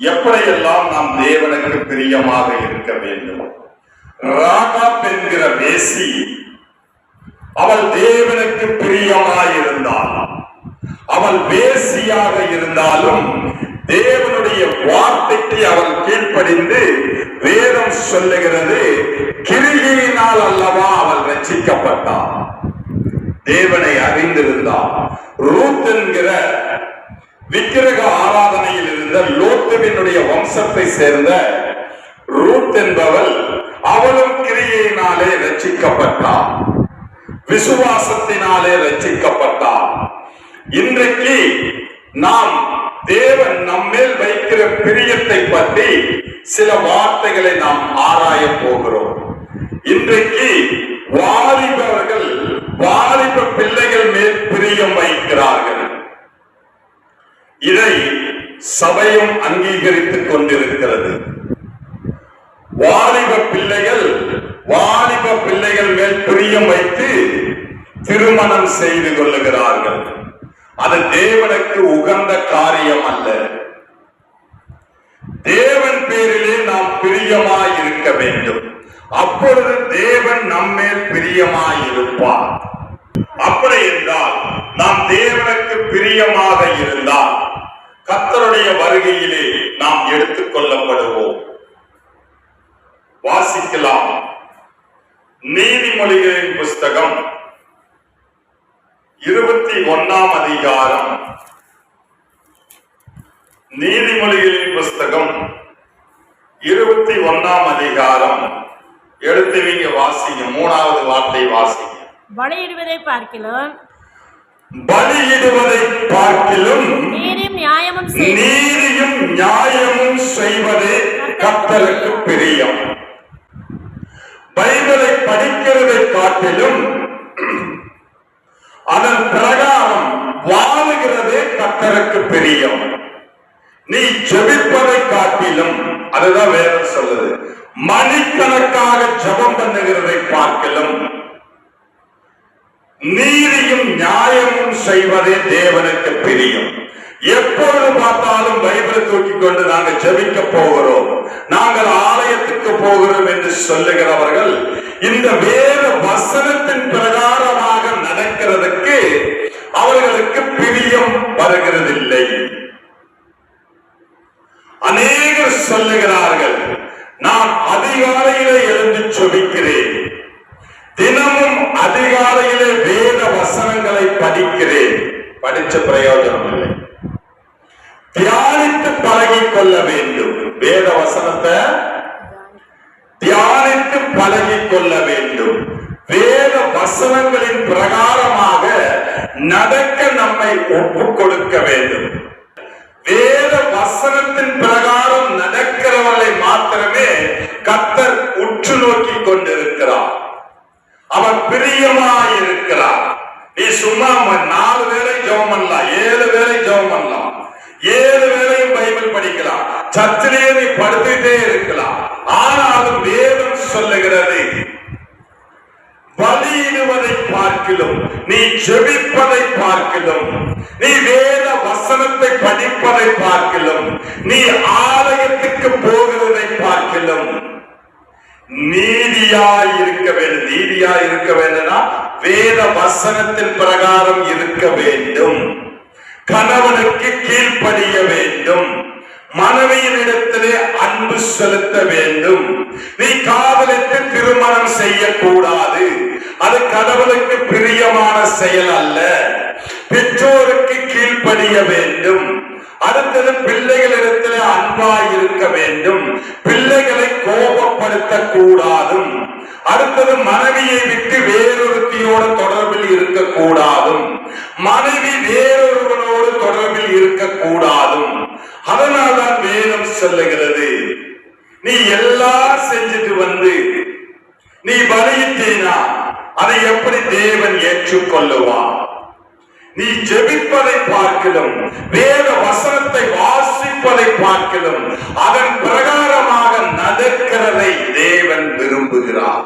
எப்படியெல்லாம் நாம் தேவனுக்கு பிரியமாக இருக்க வேண்டும். ராகாப் என்கிற வேசி அவள் தேவனுக்கு பிரியமாயிருந்தாள். அவள் வேசியாக இருந்தாலும் தேவனுடைய வார்த்தைக்கு அவள் கீழ்ப்படிந்து, வேதம் சொல்லுகிறது, கிரியினால் அல்லவா அவள் ரட்சிக்கப்பட்டாள். தேவனை அறிந்திருந்தாள். ரூத் என்கிற விக்கிரக ஆராதனையில் இருந்த லோத்துவினுடைய வம்சத்தை சேர்ந்த ரூத் என்பவள், அவளும் கிரியையினாலே ரட்சிக்கப்பட்டாள், விசுவாசத்தினாலே ரட்சிக்கப்பட்டாள். இன்றைக்கு நாம் தேவன் நம்மேல் வைக்கிற பிரியத்தை பற்றி சில வார்த்தைகளை நாம் ஆராய போகிறோம். இன்றைக்கு வாலிபர்கள் வாலிப பிள்ளைகள் மேல் பிரியம் வைக்கிறார்கள். இதை சபையும் அங்கீகரித்துக் கொண்டிருக்கிறது. வாலிப பிள்ளைகள் மேல் பிரியம் வைத்து திருமணம் செய்து கொள்ளுகிறார்கள். அது தேவனுக்கு உகந்த காரியம் அல்ல. தேவன் பேரிலே நாம் பிரியமாய் இருக்க வேண்டும். அப்பொழுது தேவன் நம்மேல் பிரியமாய் இருப்பார். அப்படி என்றால் நாம் தேவனுக்கு பிரியமாக இருந்தால் கர்த்தருடைய வருகையிலே நாம் எடுத்துக் கொள்ளப்படுவோம். வாசிக்கலாம். நீதிமொழிகளின் புஸ்தகம் 21ஆம் அதிகாரம். நீதிமொழிகளின் புஸ்தகம் 21ஆம் அதிகாரம். எடுத்துவீங்க, வாசிங்க. 3வது வார்த்தை வாசிங்க. பலியிடுவதை பார்க்கிலும் நீதியும் நியாயமும் செய்வதே கர்த்தருக்கு பிரியம். பைபிளை படிக்கிறதை காட்டிலும் அதன் பிரகாரம் வாழுகிறதே கர்த்தருக்கு பிரியம். நீ ஜெபிப்பதை காட்டிலும், அதுதான் வேதம் சொல்லுது, மணிக்கணக்காக ஜெபம் பண்ணுகிறதை பார்க்கிலும் நீதியும் நியாயமும் செய்வதே தேவனுக்கு பிரியம். எப்பொழுது பார்த்தாலும் பைபிளை தூக்கி கொண்டு நாங்கள் ஜெபிக்க போகிறோம், நாங்கள் ஆலயத்துக்கு போகிறோம் என்று சொல்லுகிறவர்கள் இந்த வேத வசனத்தின் பிரகாரமாக நடக்கிறதுக்கு அவர்களுக்கு பிரியம் வருகிறதில்லை. அநேகர் சொல்லுகிறார்கள், நான் அதிகாலையிலே எழுந்து ஜெபிக்கிறேன், தினமும் அதிகாலையிலே வேத வசனங்களை படிக்கிறேன். படிச்ச பிரயோஜனம் இல்லை. தியானித்து பழகிக் கொள்ள வேண்டும். வேத வசனத்தை தியானித்து பழகிக் கொள்ள வேண்டும். வேத வசனங்களின் பிரகாரமாக நடக்க நம்மை ஒப்புக் கொடுக்க வேண்டும். வேத வசனத்தின் பிரகாரம் நடக்கிறவர்களை மாத்திரமே கர்த்தர் உற்று நோக்கி கொண்டிருக்கிறார். அவர் பிரியமாயிருக்கிறார். நீ சும்மா 4 வேளை ஜெபம் பண்ணலாம், 7 வேளை ஜெபம் பண்ணலாம், 7 வேளையும் பைபிள் படிக்கலாம், சர்ச்சிலேயே நீ படுத்துட்டே இருக்கலாம். ஆனாலும் வேதம் சொல்லுகிறது, பலியிடுவதை பார்க்கிலும், நீ ஜெபிப்பதை பார்க்கிலும், நீ வேத வசனத்தை படிப்பதை பார்க்கிலும், நீ ஆலயத்துக்கு போகிறதை பார்க்கிலும் நீதியாய் இருக்க வேண்டும். நீதியாய் இருக்க வேண்டும்னா வேத வசனத்தின் பிரகாரம் இருக்க வேண்டும். கணவனுக்கு கீழ்ப்படிய வேண்டும். மனைவியினிடத்திலே அன்பு செலுத்த வேண்டும். நீ காதலித்து திருமணம் செய்யக்கூடாது. அது கடவுளுக்கு பிரியமான செயல் அல்ல. பெற்றோருக்கு கீழ்ப்படிய வேண்டும். அடுத்தது பிள்ளைகளிடத்தில் அன்பாய் இருக்க வேண்டும். பிள்ளைகளை கோபப்படுத்த கூடாதும். அடுத்தது மனைவியை விட்டு வேறொருத்தியோட தொடர்பில் இருக்கக்கூடாதும். மனைவி வேறொருவனோடு தொடர்பில் இருக்கக்கூடாதும். அதனால்தான் வேதம் சொல்லுகிறது, நீ எல்லாம் செஞ்சுட்டு வந்து நீ பலியிட்டீனா அதை எப்படி தேவன் ஏற்றுக்கொள்ளுவான்? நீ ஜெபிப்பதை பார்க்கிலும், வேத வசனத்தை வாசிப்பதை பார்க்கிலும், அதன் பிரகாரமாக நடக்கிறதை தேவன் விரும்புகிறார்.